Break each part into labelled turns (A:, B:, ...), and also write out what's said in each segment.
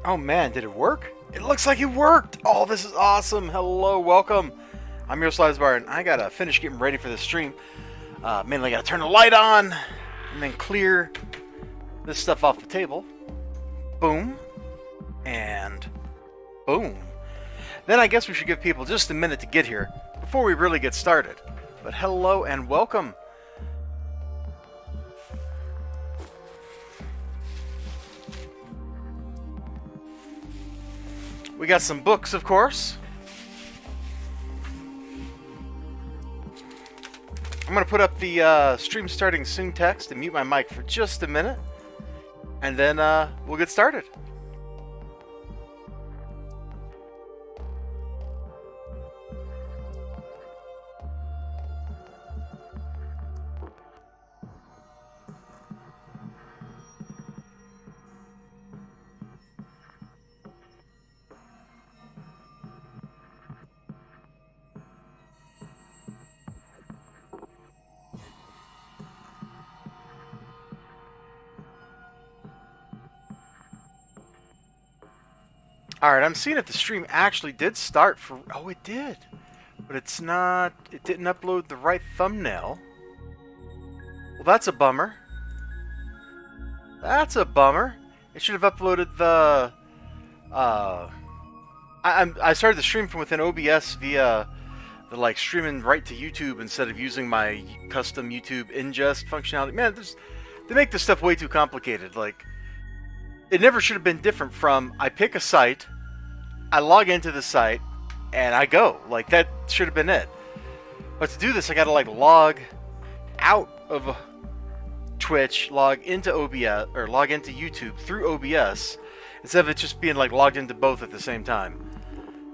A: Oh man, did it work? It looks like it worked! Oh, this is awesome! Hello, welcome! I'm your Slizbar, and I gotta finish getting ready for the stream. Mainly gotta turn the light on, and then clear this stuff off the table. Boom. And boom. Then I guess we should give people just a minute to get here before we really get started. But hello and welcome. We got some books, of course. I'm going to put up the stream starting soon text and mute my mic for just a minute. And then we'll get started. Alright, I'm seeing if the stream actually did start for... Oh, it did. But it's not... It didn't upload the right thumbnail. Well, that's a bummer. That's a bummer. It should have uploaded the... I started the stream from within OBS via the, like, streaming right to YouTube instead of using my custom YouTube ingest functionality. Man, they make this stuff way too complicated. Like, it never should have been different from I pick a site... I log into the site, and I go. Like, that should have been it. But to do this, I gotta, like, log out of Twitch, log into OBS, or log into YouTube through OBS, instead of it just being, like, logged into both at the same time.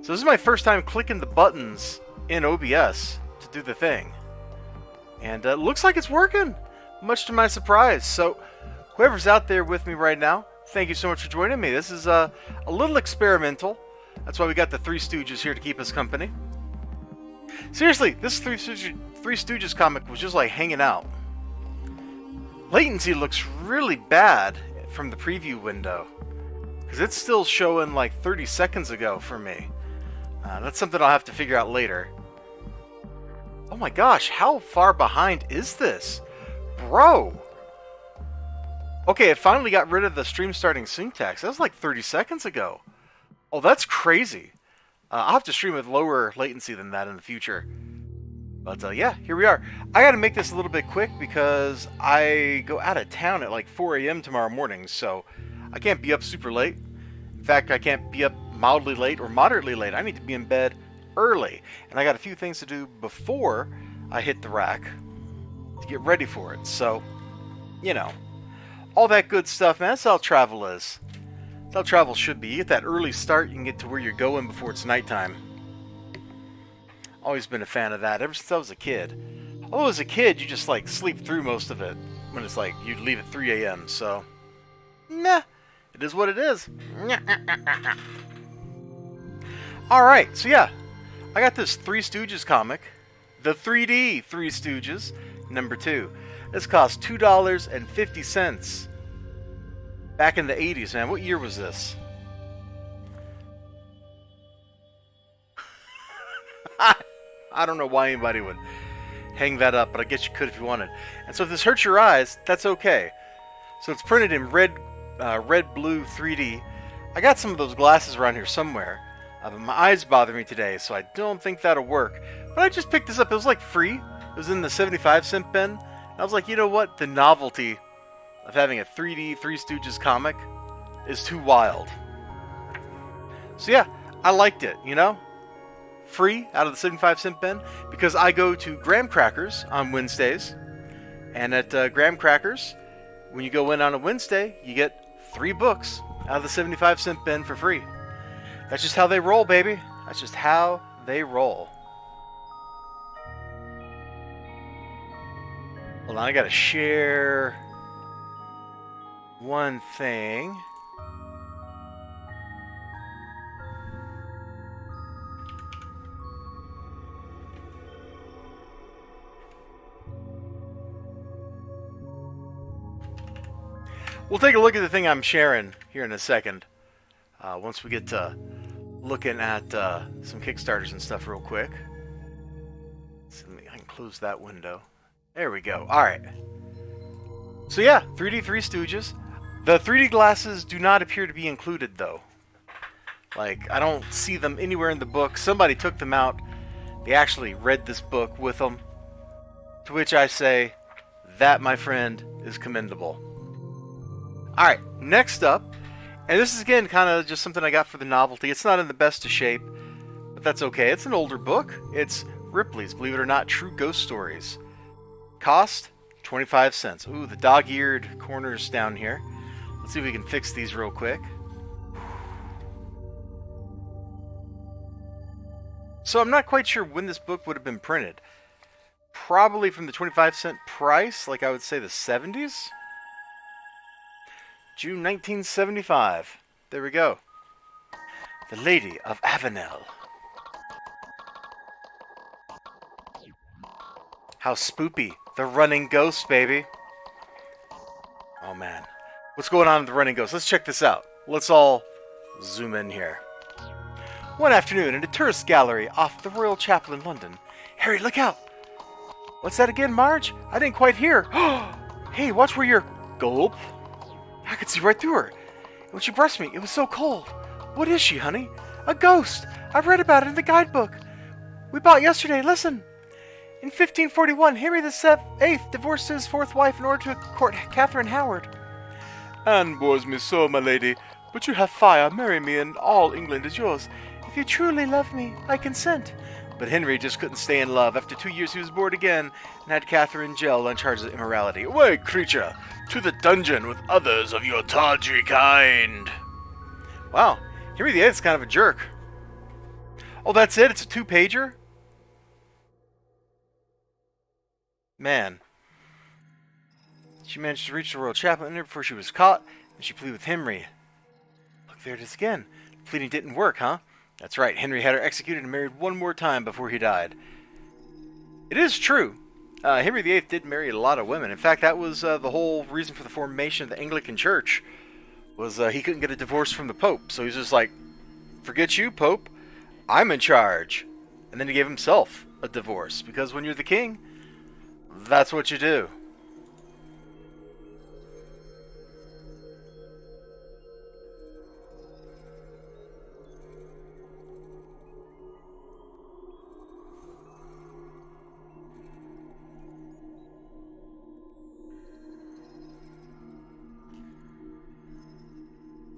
A: So this is my first time clicking the buttons in OBS to do the thing. And it looks like it's working, much to my surprise. So, whoever's out there with me right now, thank you so much for joining me. This is a little experimental. That's why we got the Three Stooges here to keep us company. Seriously, this Three Stooges comic was just like hanging out. Latency looks really bad from the preview window, because it's still showing like 30 seconds ago for me. That's something I'll have to figure out later. Oh my gosh, how far behind is this? Bro! Okay, it finally got rid of the stream starting soon text. That was like 30 seconds ago. Oh, that's crazy. I'll have to stream with lower latency than that in the future. But yeah, here we are. I gotta make this a little bit quick because I go out of town at like 4 a.m. tomorrow morning, so I can't be up super late. In fact, I can't be up mildly late or moderately late. I need to be in bed early. And I got a few things to do before I hit the rack to get ready for it. So, you know, all that good stuff, man. That's how travel is. That's how travel should be. You get that early start, you can get to where you're going before it's nighttime. Always been a fan of that, ever since I was a kid. Although as a kid, you just like sleep through most of it when it's like you'd leave at 3 a.m. So, nah, it is what it is. Alright, so yeah, I got this Three Stooges comic, the 3D Three Stooges, number 2. This cost $2.50. Back in the 80s, man. What year was this? I don't know why anybody would hang that up, but I guess you could if you wanted. And so if this hurts your eyes, that's okay. So it's printed in red, blue 3D. I got some of those glasses around here somewhere. But my eyes bother me today, so I don't think that'll work. But I just picked this up. It was like free. It was in the 75-cent bin. And I was like, you know what? The novelty of having a 3D Three Stooges comic is too wild. So yeah, I liked it, you know? Free out of the 75-cent bin, because I go to Graham Crackers on Wednesdays, and at Graham Crackers, when you go in on a Wednesday, you get 3 books out of the 75-cent bin for free. That's just how they roll, baby. That's just how they roll. Hold on, I gotta share one thing. We'll take a look at the thing I'm sharing here in a second. once we get to looking at some Kickstarters and stuff real quick. So I can close that window. There we go. Alright. So yeah, 3D Three Stooges. The 3D glasses do not appear to be included, though. Like, I don't see them anywhere in the book. Somebody took them out. They actually read this book with them. To which I say, that, my friend, is commendable. Alright, next up. And this is, again, kind of just something I got for the novelty. It's not in the best of shape, but that's okay. It's an older book. It's Ripley's, believe it or not, True Ghost Stories. Cost, 25 cents. Ooh, the dog-eared corners down here. Let's see if we can fix these real quick. So I'm not quite sure when this book would have been printed. Probably from the 25-cent price, like I would say the 70s? June 1975. There we go. The Lady of Avenel. How spoopy. The running ghost, baby. Oh, man. What's going on with the running ghost? Let's check this out. Let's all zoom in here. One afternoon in a tourist gallery off the Royal Chapel in London. Harry, look out! What's that again, Marge? I didn't quite hear. Hey, watch where you're... Gulp. I could see right through her. When she brushed me, it was so cold. What is she, honey? A ghost. I've read about it in the guidebook. We bought yesterday. Listen. In 1541, Henry VIII divorced his fourth wife in order to court Catherine Howard. Anne bores me so, my lady, but you have fire. Marry me, and all England is yours. If you truly love me, I consent. But Henry just couldn't stay in love. After 2 years, he was bored again and had Catherine jailed on charges of immorality. Away, creature, to the dungeon with others of your tawdry kind. Wow, Henry VIII is kind of a jerk. Oh, that's it? It's a two-pager? Man. She managed to reach the royal chapel before she was caught, and she pleaded with Henry. Look, there it is again. The pleading didn't work, huh? That's right, Henry had her executed and married one more time before he died. It is true. Henry VIII did marry a lot of women. In fact, that was the whole reason for the formation of the Anglican Church. Was he couldn't get a divorce from the Pope, so he's just like, forget you, Pope. I'm in charge. And then he gave himself a divorce, because when you're the king, that's what you do.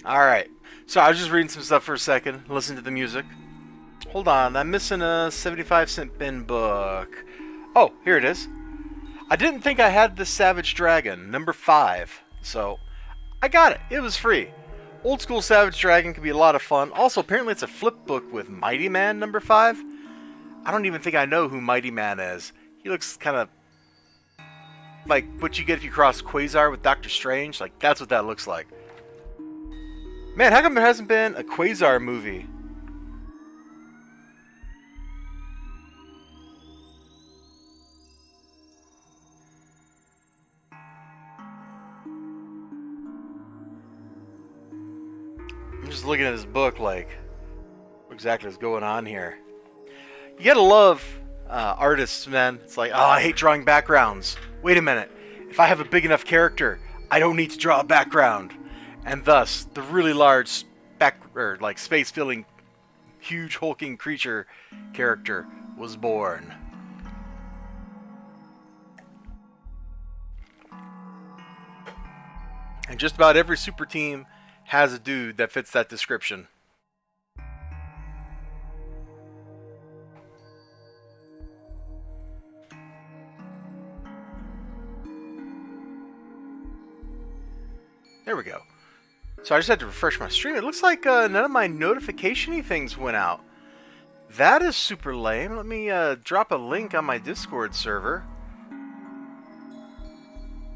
A: Alright, so I was just reading some stuff for a second, listen to the music. Hold on, I'm missing a 75-cent bin book. Oh, here it is. I didn't think I had the Savage Dragon, number 5, so I got it. It was free. Old school Savage Dragon can be a lot of fun. Also, apparently it's a flip book with Mighty Man, number 5. I don't even think I know who Mighty Man is. He looks kind of like what you get if you cross Quasar with Doctor Strange. Like, that's what that looks like. Man, how come there hasn't been a Quasar movie? I'm just looking at this book like, what exactly is going on here? You gotta love artists, man. It's like, oh, I hate drawing backgrounds. Wait a minute. If I have a big enough character, I don't need to draw a background. And thus, the really large space-filling, huge hulking creature character was born. And just about every super team has a dude that fits that description. There we go. So I just had to refresh my stream. It looks like none of my notification-y things went out. That is super lame. Let me drop a link on my Discord server.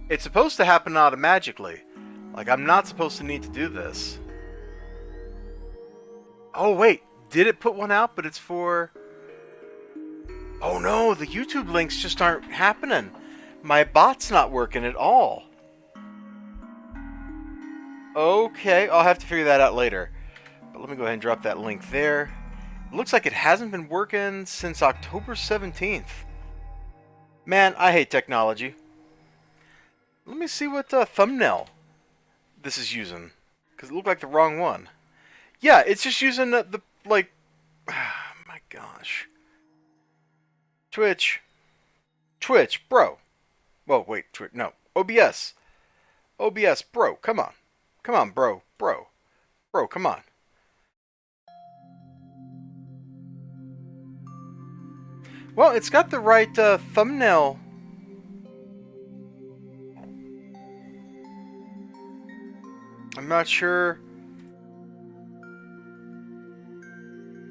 A: It's supposed to happen automatically. Like, I'm not supposed to need to do this. Oh, wait. Did it put one out, but it's for... Oh, no. The YouTube links just aren't happening. My bot's not working at all. Okay, I'll have to figure that out later. But let me go ahead and drop that link there. It looks like it hasn't been working since October 17th. Man, I hate technology. Let me see what thumbnail this is using, because it looked like the wrong one. Yeah, it's just using the like... Oh my gosh. Twitch, bro. Whoa, wait, Twitch, no. OBS, bro, come on. Come on, bro, come on. Well, it's got the right thumbnail. I'm not sure.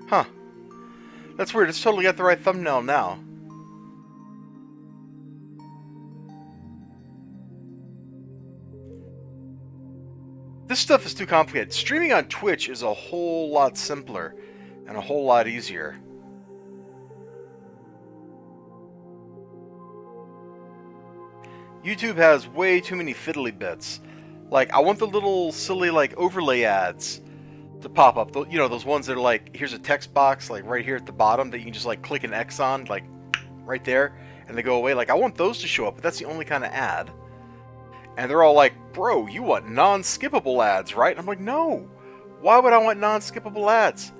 A: Huh. That's weird. It's totally got the right thumbnail now. This stuff is too complicated. Streaming on Twitch is a whole lot simpler and a whole lot easier. YouTube has way too many fiddly bits. Like, I want the little silly, like, overlay ads to pop up. You know, those ones that are like, here's a text box, like, right here at the bottom that you can just, like, click an X on, like, right there, and they go away. Like, I want those to show up, but that's the only kind of ad. And they're all like, bro, you want non-skippable ads, right? And I'm like, no. Why would I want non-skippable ads?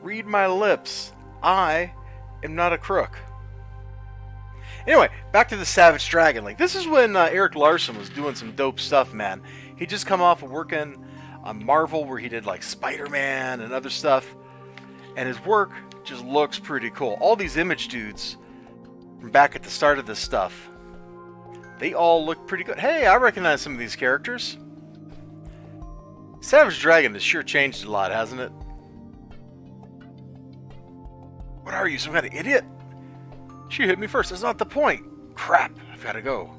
A: Read my lips. I am not a crook. Anyway, back to the Savage Dragon. Like, this is when Eric Larson was doing some dope stuff, man. He'd just come off of working on Marvel, where he did, like, Spider-Man and other stuff. And his work just looks pretty cool. All these image dudes from back at the start of this stuff, they all look pretty good. Hey, I recognize some of these characters. Savage Dragon has sure changed a lot, hasn't it? What are you, some kind of idiot? She hit me first. That's not the point. Crap, I've got to go.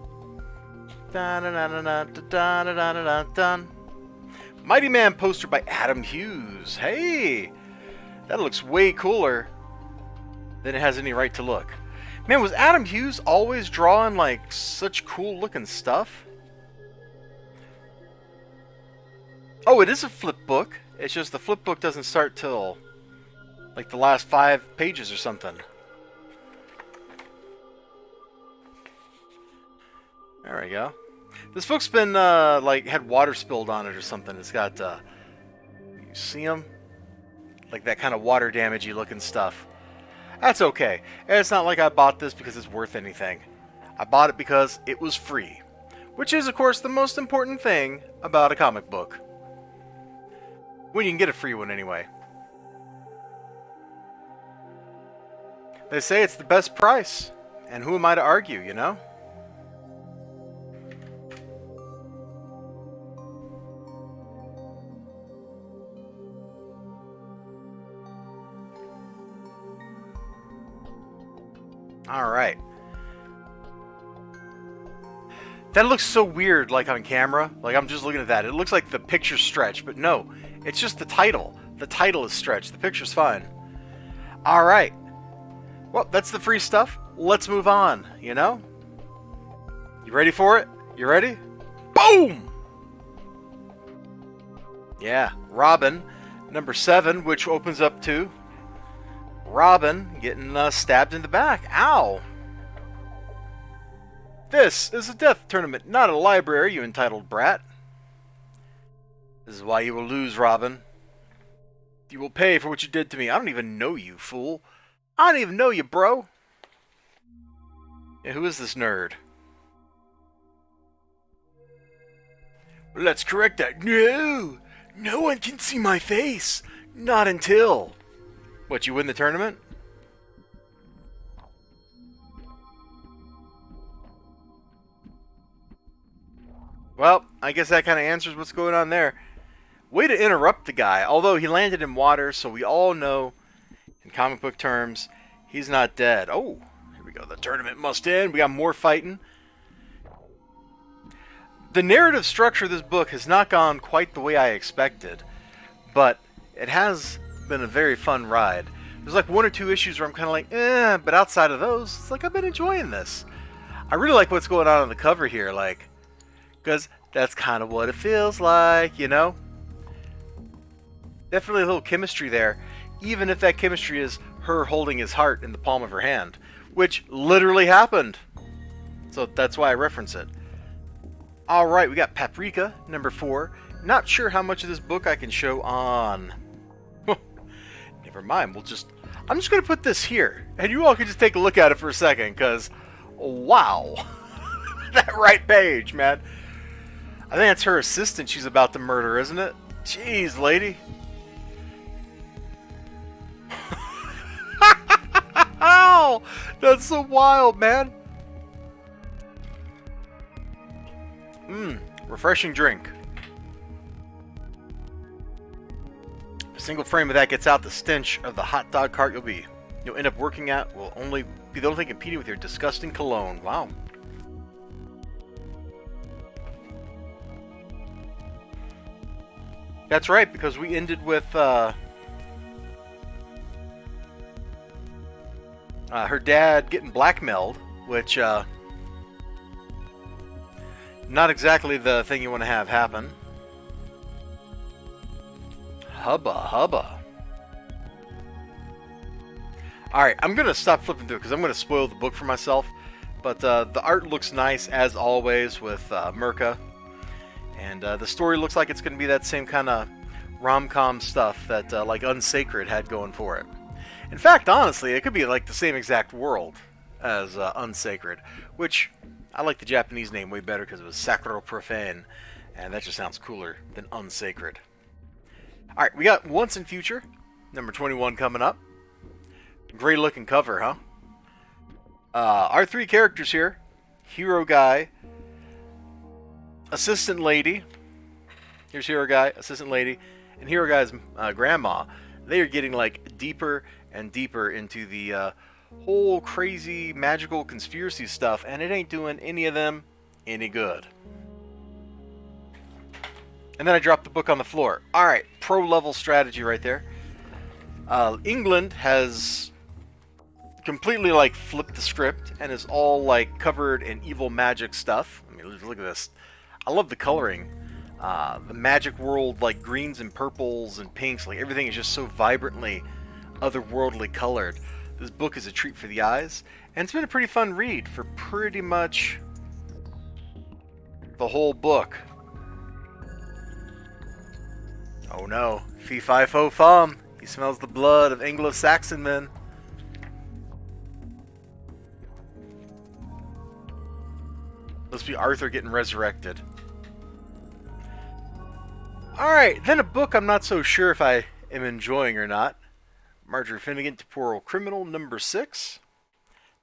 A: Mighty Man poster by Adam Hughes. Hey, that looks way cooler than it has any right to look. Man, was Adam Hughes always drawing, like, such cool-looking stuff? Oh, it is a flip book. It's just the flip book doesn't start till, like, the last 5 pages or something. There we go. This book's been, like, had water spilled on it or something. It's got, you see them? Like, that kind of water damagey looking stuff. That's okay. It's not like I bought this because it's worth anything. I bought it because it was free. Which is, of course, the most important thing about a comic book. When you can get a free one anyway. They say it's the best price. And who am I to argue, you know? Alright. That looks so weird, like, on camera. Like, I'm just looking at that. It looks like the picture's stretched, but no. It's just the title. The title is stretched. The picture's fine. Alright. Well, that's the free stuff. Let's move on, you know? You ready for it? You ready? Boom! Yeah, Robin. Number 7, which opens up to Robin getting stabbed in the back. Ow! This is a death tournament, not a library, you entitled brat. This is why you will lose, Robin. You will pay for what you did to me. I don't even know you, fool. I don't even know you, bro. Yeah, who is this nerd? Let's correct that. No! No one can see my face. Not until... What, you win the tournament? Well, I guess that kind of answers what's going on there. Way to interrupt the guy. Although he landed in water, so we all know, in comic book terms, he's not dead. Oh, here we go. The tournament must end. We got more fighting. The narrative structure of this book has not gone quite the way I expected, but it has been a very fun ride. There's like 1 or 2 issues where I'm kind of like, but outside of those, it's like I've been enjoying this. I really like what's going on the cover here, like, because that's kind of what it feels like, you know? Definitely a little chemistry there, even if that chemistry is her holding his heart in the palm of her hand, which literally happened. So that's why I reference it. Alright, we got Paprika, number 4. Not sure how much of this book I can show on. Never mind, I'm just going to put this here, and you all can just take a look at it for a second, because, wow. That right page, man. I think that's her assistant she's about to murder, isn't it? Jeez, lady. Ow! That's so wild, man. Refreshing drink. If a single frame of that gets out, the stench of the hot dog cart you'll end up working at will only be the only thing competing with your disgusting cologne. Wow. That's right, because we ended with her dad getting blackmailed, which not exactly the thing you want to have happen. Hubba hubba. Alright, I'm going to stop flipping through because I'm going to spoil the book for myself. But the art looks nice, as always, with Mirka. And the story looks like it's going to be that same kind of rom-com stuff that like Unsacred had going for it. In fact, honestly, it could be like the same exact world as Unsacred, which I like the Japanese name way better because it was Sacro Profane, and that just sounds cooler than Unsacred. Alright, we got Once and Future, number 21 coming up. Great looking cover, huh? Our 3 characters here, Hero Guy, Assistant Lady, here's Hero Guy, Assistant Lady, and Hero Guy's grandma. They are getting like deeper and deeper into the whole crazy magical conspiracy stuff, and it ain't doing any of them any good. And then I dropped the book on the floor. Alright, pro level strategy right there. England has completely like flipped the script and is all like covered in evil magic stuff. I mean, look at this. I love the coloring. The magic world, like greens and purples and pinks, like everything is just so vibrantly otherworldly colored. This book is a treat for the eyes, and it's been a pretty fun read for pretty much the whole book. Oh no, fee fi fo fum. He smells the blood of Anglo-Saxon men. Must be Arthur getting resurrected. Alright, then a book I'm not so sure if I am enjoying or not. Marjorie Finnegan, Temporal Criminal, number 6.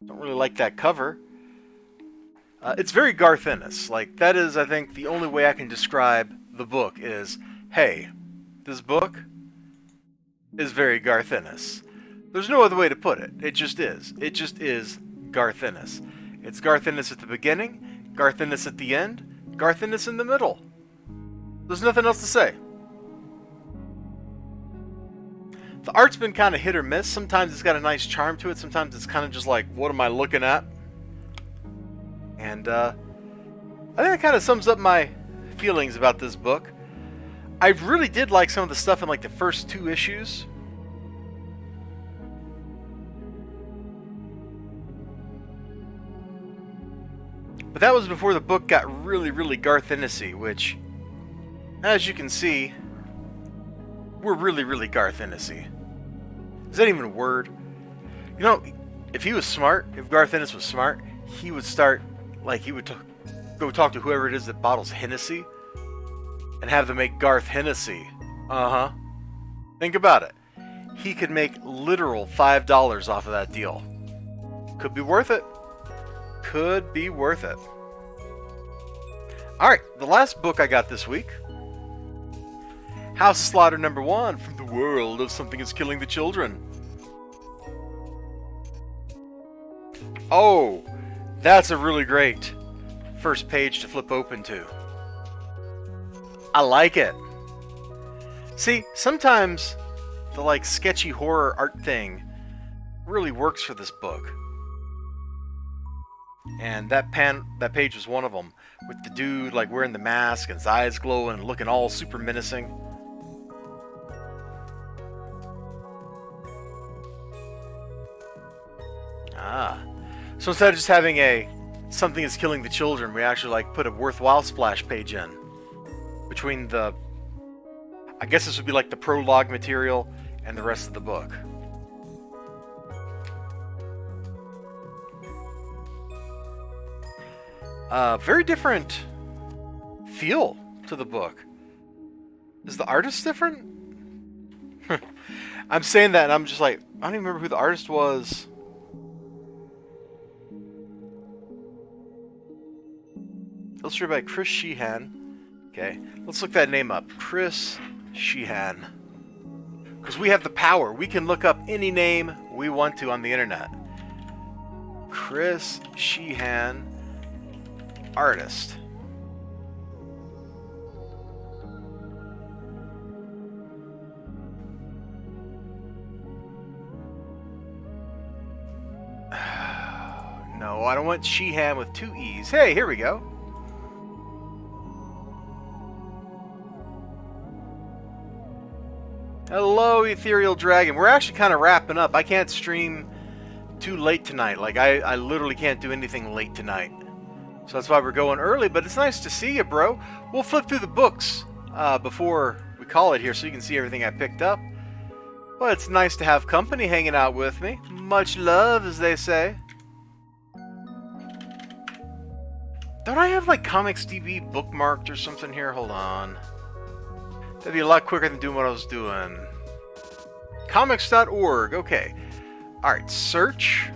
A: Don't really like that cover. It's very Garth Ennis. Like, that is, I think, the only way I can describe the book is, hey, this book is very Garth Ennis. There's no other way to put it. It just is. It just is Garth Ennis. It's Garth Ennis at the beginning, Garth Ennis at the end, Garth Ennis in the middle. There's nothing else to say. The art's been kind of hit or miss. Sometimes it's got a nice charm to it. Sometimes it's kind of just like, what am I looking at? And I think that kind of sums up my feelings about this book. I really did like some of the stuff in like the first 2 issues. But that was before the book got really, really Garth Ennis-y, which, as you can see, we're really, really Garth Ennis-y. Is that even a word? You know, if he was smart, if Garth Ennis was smart, he would start, like, he would go talk to whoever it is that bottles Hennessy and have them make Garth Hennessy. Uh-huh. Think about it. He could make literal $5 off of that deal. Could be worth it. Could be worth it. Alright, the last book I got this week. House of Slaughter number 1, from the world of Something is Killing the Children. Oh, that's a really great first page to flip open to. I like it. See, sometimes the like sketchy horror art thing really works for this book. And that page was one of them, with the dude like wearing the mask and his eyes glowing and looking all super menacing. Ah. So instead of just having a something is killing the children, we actually like put a worthwhile splash page in between the, I guess this would be like the prologue material and the rest of the book. Very different feel to the book. Is the artist different? I'm saying that and I'm just like, I don't even remember who the artist was. Illustrated by Chris Sheehan. Okay, let's look that name up. Chris Sheehan. Because we have the power. We can look up any name we want to on the internet. Chris Sheehan, artist. No, I don't want Sheehan with 2 E's. Hey, here we go. Hello, Ethereal Dragon. We're actually kind of wrapping up. I can't stream too late tonight. Like, I literally can't do anything late tonight. So that's why we're going early, but it's nice to see you, bro. We'll flip through the books before we call it here so you can see everything I picked up. But it's nice to have company hanging out with me. Much love, as they say. Don't I have, like, ComicsDB bookmarked or something here? Hold on. That'd be a lot quicker than doing what I was doing. Comics.org. Okay. Alright, search.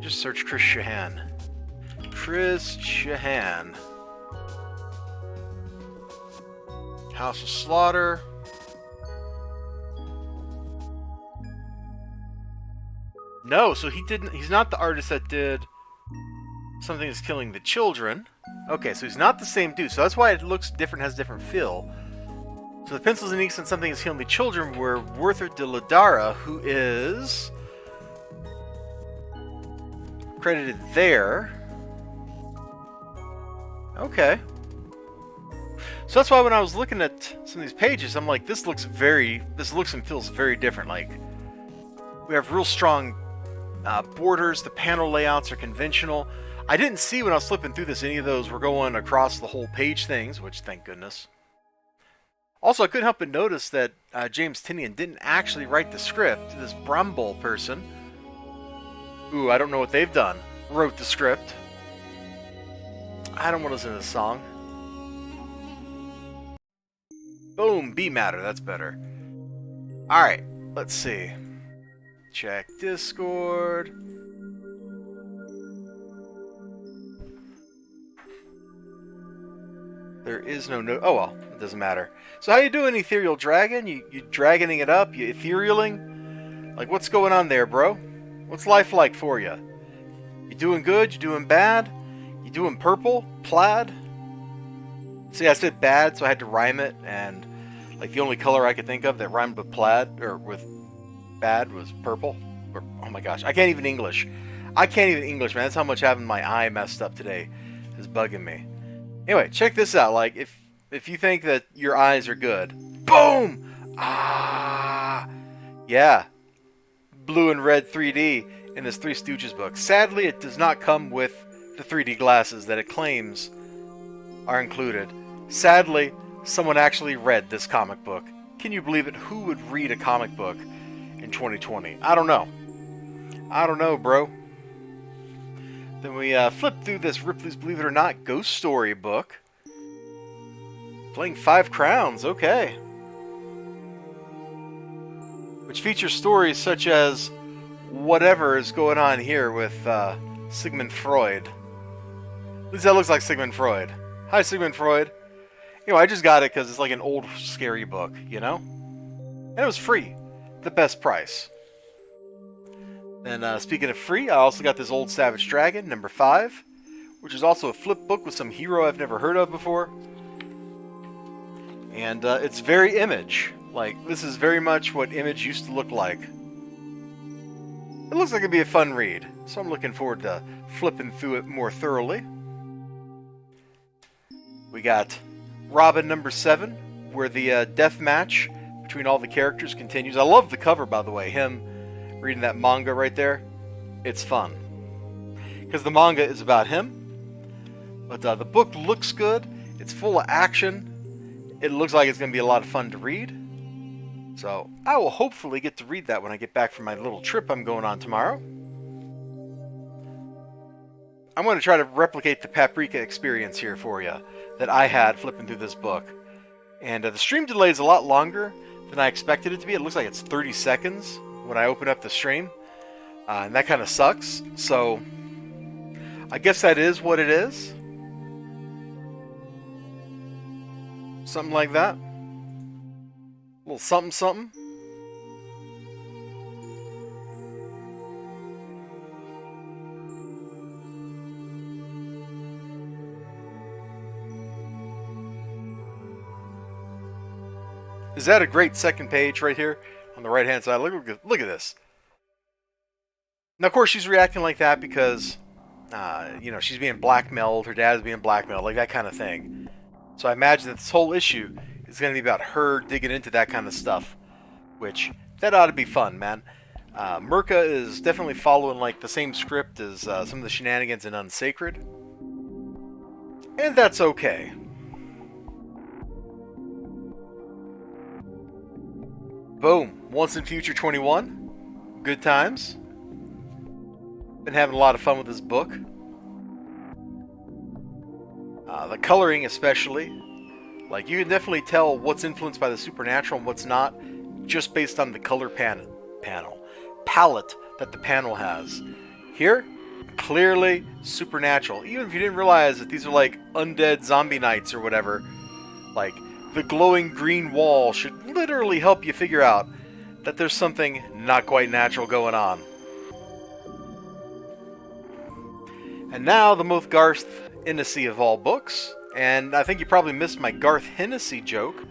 A: Just search Chris Sheehan. Chris Sheehan. House of Slaughter. No, so he didn't. He's not the artist that did Something Is Killing the Children. Okay, so he's not the same dude. So that's why it looks different, has different feel. So the pencils and inks on Something Is Killing the Children were Werther de Ladara, who is credited there. Okay. So that's why when I was looking at some of these pages, I'm like, this looks and feels very different. Like, we have real strong borders. The panel layouts are conventional. I didn't see when I was flipping through this any of those were going across the whole page things, which thank goodness. Also, I couldn't help but notice that James Tynion didn't actually write the script. This Brumble person, ooh, I don't know what they've done, wrote the script. I don't want to listen to this song. Boom, B matter, that's better. Alright, let's see. Check Discord. There is no note. Oh well, it doesn't matter. So how you doing, Ethereal Dragon? You dragoning it up? You etherealing? Like, what's going on there, bro? What's life like for you? You doing good? You doing bad? You doing purple? Plaid? See, I said bad, so I had to rhyme it, and like the only color I could think of that rhymed with plaid or with bad was purple. Or, oh my gosh, I can't even English. I can't even English, man. That's how much having my eye messed up today is bugging me. Anyway, check this out. Like, if you think that your eyes are good, boom! Ah, yeah, blue and red 3D in this Three Stooges book. Sadly, it does not come with the 3D glasses that it claims are included. Sadly, someone actually read this comic book. Can you believe it? Who would read a comic book in 2020? I don't know. I don't know, bro. Then we flip through this Ripley's Believe It or Not Ghost Story book. Playing 5 Crowns, okay. Which features stories such as whatever is going on here with Sigmund Freud. At least that looks like Sigmund Freud. Hi, Sigmund Freud. You know, I just got it because it's like an old, scary book, you know? And it was free. The best price. And speaking of free, I also got this Old Savage Dragon, number 5, which is also a flip book with some hero I've never heard of before. And it's very Image. Like, this is very much what Image used to look like. It looks like it'd be a fun read, so I'm looking forward to flipping through it more thoroughly. We got Robin number 7, where the death match between all the characters continues. I love the cover, by the way. Him reading that manga right there. It's fun. Because the manga is about him. But the book looks good. It's full of action. It looks like it's going to be a lot of fun to read. So I will hopefully get to read that when I get back from my little trip I'm going on tomorrow. I'm going to try to replicate the paprika experience here for you that I had flipping through this book. And the stream delay is a lot longer than I expected it to be. It looks like it's 30 seconds when I open up the stream. And that kind of sucks. So I guess that is what it is. Something like that. A little something something. Is that a great second page right here on the right hand side? Look at this. Now, of course, she's reacting like that because, you know, she's being blackmailed. Her dad's being blackmailed, like that kind of thing. So I imagine that this whole issue is going to be about her digging into that kind of stuff, which that ought to be fun, man. Mirka is definitely following like the same script as some of the shenanigans in Unsacred, and that's okay. Boom. Once in Future 21. Good times. Been having a lot of fun with this book. The coloring especially. Like, you can definitely tell what's influenced by the supernatural and what's not, just based on the color palette that the panel has. Here, clearly supernatural. Even if you didn't realize that these are like undead zombie knights or whatever, like, the glowing green wall should literally help you figure out that there's something not quite natural going on. And now the most Garth Hennessy of all books, and I think you probably missed my Garth Hennessy joke,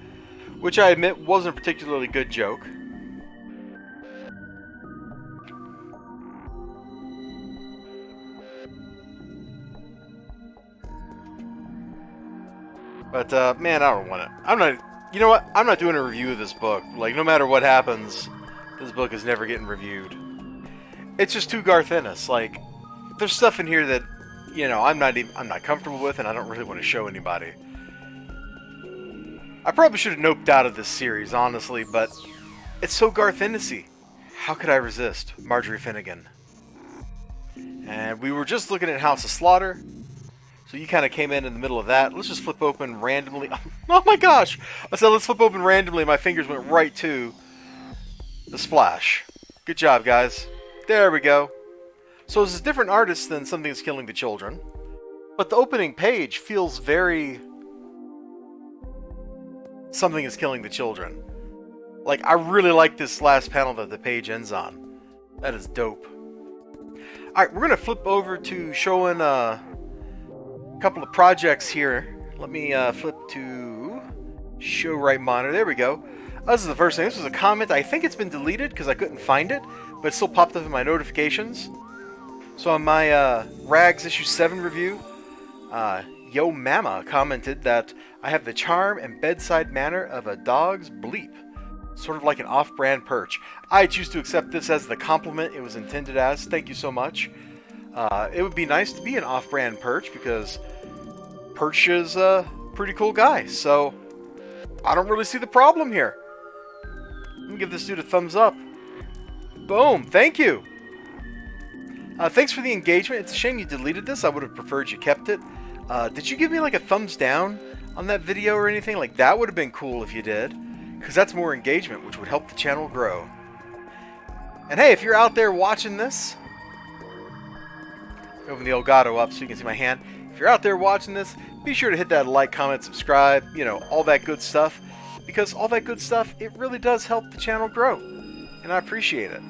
A: which I admit wasn't a particularly good joke. But, man, I don't want it. You know what? I'm not doing a review of this book. Like, no matter what happens, this book is never getting reviewed. It's just too Garth Ennis. Like, there's stuff in here that, you know, I'm not comfortable with, and I don't really want to show anybody. I probably should have noped out of this series, honestly, but it's so Garth Ennis-y. How could I resist? Marjorie Finnegan. And we were just looking at House of Slaughter. So you kind of came in the middle of that. Let's just flip open randomly. Oh my gosh! I said let's flip open randomly. My fingers went right to the splash. Good job, guys. There we go. So it's a different artist than Something is Killing the Children. But the opening page feels very Something is Killing the Children. Like, I really like this last panel that the page ends on. That is dope. Alright, we're going to flip over to showing a couple of projects here. Let me flip to show right monitor. There we go. This is the first thing. This was a comment. I think it's been deleted because I couldn't find it, but it still popped up in my notifications. So on my Rags issue 7 review, Yo Mama commented that I have the charm and bedside manner of a dog's bleep. Sort of like an off-brand perch. I choose to accept this as the compliment it was intended as. Thank you so much. It would be nice to be an off-brand perch because Perch is a pretty cool guy. So I don't really see the problem here. Let me give this dude a thumbs up. Boom. Thank you. Thanks for the engagement. It's a shame you deleted this. I would have preferred you kept it. Did you give me like a thumbs down on that video or anything? Like, that would have been cool if you did. Because that's more engagement, which would help the channel grow. And hey, if you're out there watching this, open the Elgato up so you can see my hand. If you're out there watching this, be sure to hit that like, comment, subscribe, you know, all that good stuff. Because all that good stuff, it really does help the channel grow. And I appreciate it.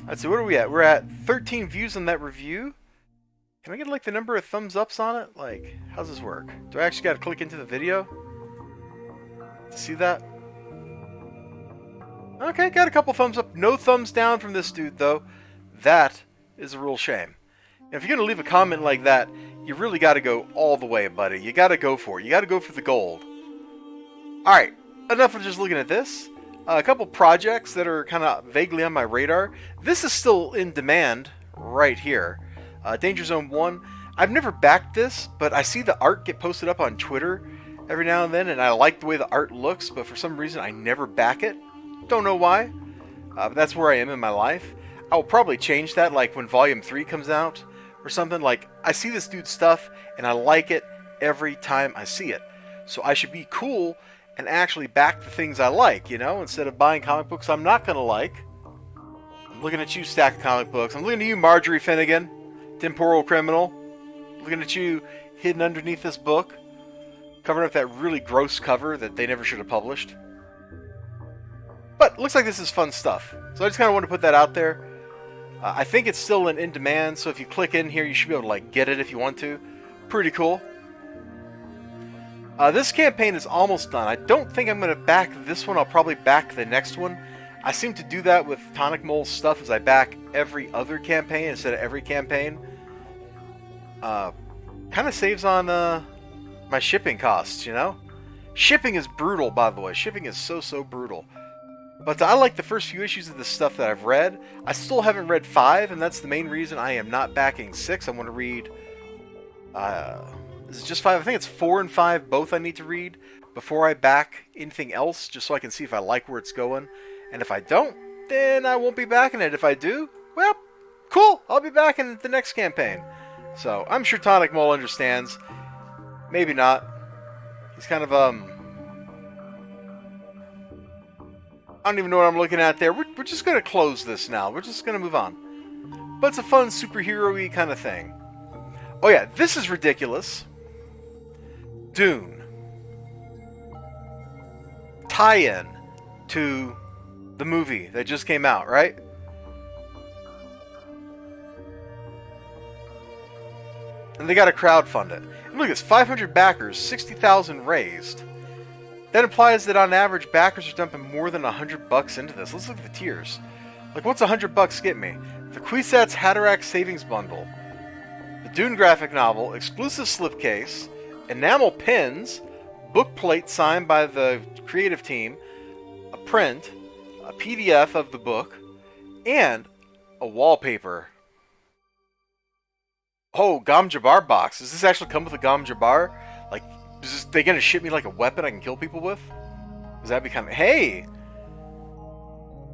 A: Let's see, what are we at? We're at 13 views on that review. Can I get like the number of thumbs ups on it? Like, how's this work? Do I actually got to click into the video to see that? Okay, got a couple thumbs up. No thumbs down from this dude, though. That is a real shame. If you're going to leave a comment like that, you really got to go all the way, buddy. You got to go for it. You got to go for the gold. Alright, enough of just looking at this. A couple projects that are kind of vaguely on my radar. This is still in demand right here. Danger Zone 1. I've never backed this, but I see the art get posted up on Twitter every now and then, and I like the way the art looks, but for some reason I never back it. Don't know why, but that's where I am in my life. I will probably change that, like when Volume 3 comes out or something. Like, I see this dude's stuff, and I like it every time I see it. So I should be cool and actually back the things I like, you know, instead of buying comic books I'm not going to like. I'm looking at you, Stack of Comic Books. I'm looking at you, Marjorie Finnegan, Temporal Criminal. Looking at you, hidden underneath this book, covering up that really gross cover that they never should have published. But looks like this is fun stuff. So I just kind of want to put that out there. I think it's still in demand, so if you click in here, you should be able to like get it if you want to. Pretty cool. This campaign is almost done. I don't think I'm going to back this one. I'll probably back the next one. I seem to do that with Tonic Mole's stuff, as I back every other campaign instead of every campaign. Kind of saves on my shipping costs, you know? Shipping is brutal, by the way. Shipping is so brutal. But I like the first few issues of the stuff that I've read. I still haven't read 5, and that's the main reason I am not backing 6. I want to read... is it just 5? I think it's 4 and 5 both I need to read before I back anything else, just so I can see if I like where it's going. And if I don't, then I won't be backing it. If I do, well, cool. I'll be backing the next campaign. So, I'm sure Tonic Mole understands. Maybe not. He's kind of, I don't even know what I'm looking at there. We're just going to close this now. We're just going to move on. But it's a fun superhero-y kind of thing. Oh yeah, this is ridiculous. Dune. Tie-in to the movie that just came out, right? And they got to crowdfund it. And look, it's 500 backers, 60,000 raised. That implies that on average, backers are dumping more than $100 into this. Let's look at the tiers. Like, what's $100 get me? The Kwisatz Haderach Savings Bundle, the Dune graphic novel, exclusive slipcase, enamel pins, book plate signed by the creative team, a print, a PDF of the book, and a wallpaper. Oh, Gom Jabbar box. Does this actually come with a Gom Jabbar? Like, is they gonna ship me like a weapon I can kill people with? Does that become... Hey!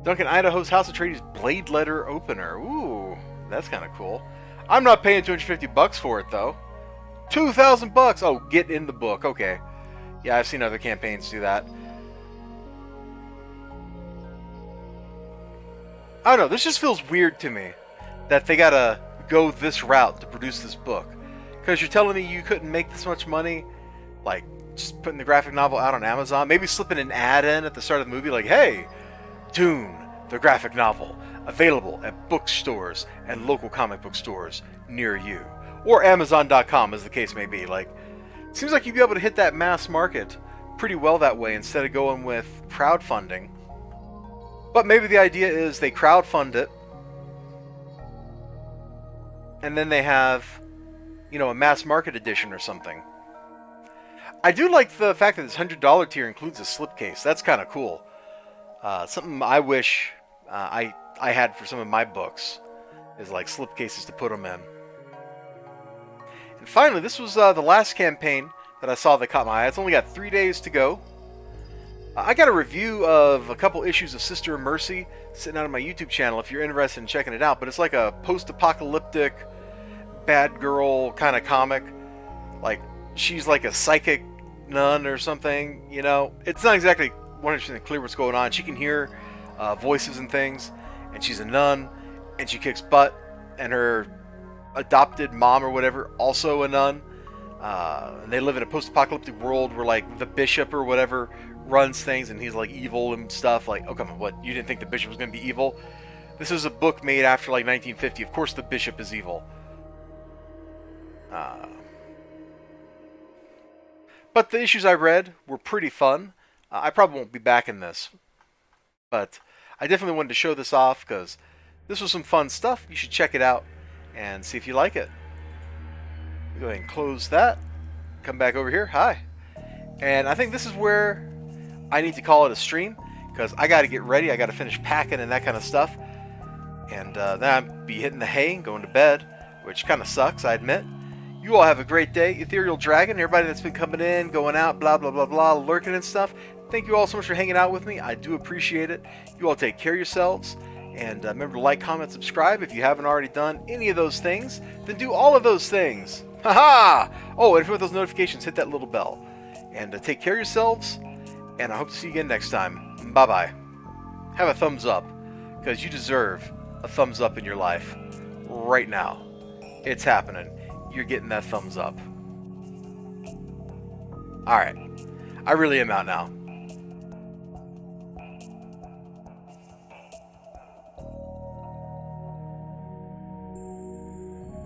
A: Duncan Idaho's House of Atreides Blade Letter Opener. Ooh, that's kind of cool. I'm not paying $250 for it, though. $2,000! Oh, get in the book. Okay. Yeah, I've seen other campaigns do that. I don't know, this just feels weird to me. That they gotta go this route to produce this book. Because you're telling me you couldn't make this much money, like, just putting the graphic novel out on Amazon? Maybe slipping an ad in at the start of the movie, like, hey, Dune, the graphic novel, available at bookstores and local comic book stores near you. Or Amazon.com, as the case may be. Like, seems like you'd be able to hit that mass market pretty well that way instead of going with crowdfunding. But maybe the idea is they crowdfund it, and then they have, you know, a mass market edition or something. I do like the fact that this $100 tier includes a slipcase. That's kind of cool. Something I wish I had for some of my books is like slipcases to put them in. And finally, this was the last campaign that I saw that caught my eye. It's only got 3 days to go. I got a review of a couple issues of Sister of Mercy sitting out on my YouTube channel if you're interested in checking it out. But it's like a post-apocalyptic bad girl kind of comic. Like, she's like a psychic nun or something, you know. It's not exactly 100% clear what's going on. She can hear voices and things, and she's a nun, and she kicks butt, and her adopted mom or whatever, also a nun. And they live in a post-apocalyptic world where, like, the bishop or whatever runs things, and he's, like, evil and stuff. Like, oh, come on, what? You didn't think the bishop was going to be evil? This is a book made after, like, 1950. Of course the bishop is evil. But the issues I read were pretty fun. I probably won't be back in this. But I definitely wanted to show this off because this was some fun stuff. You should check it out. and see if you like it. Go ahead and close that. Come back over here. Hi. And I think this is where I need to call it a stream, because I got to get ready. I got to finish packing and that kind of stuff. And then I'll be hitting the hay and going to bed, which kind of sucks, I admit. You all have a great day. Ethereal Dragon, everybody that's been coming in, going out, blah, blah, blah, blah, lurking and stuff. Thank you all so much for hanging out with me. I do appreciate it. You all take care of yourselves. And remember to like, comment, subscribe. If you haven't already done any of those things, then do all of those things. Haha! Oh, and with those notifications, hit that little bell. And take care of yourselves. And I hope to see you again next time. Bye-bye. Have a thumbs up, because you deserve a thumbs up in your life. Right now. It's happening. You're getting that thumbs up. Alright. I really am out now.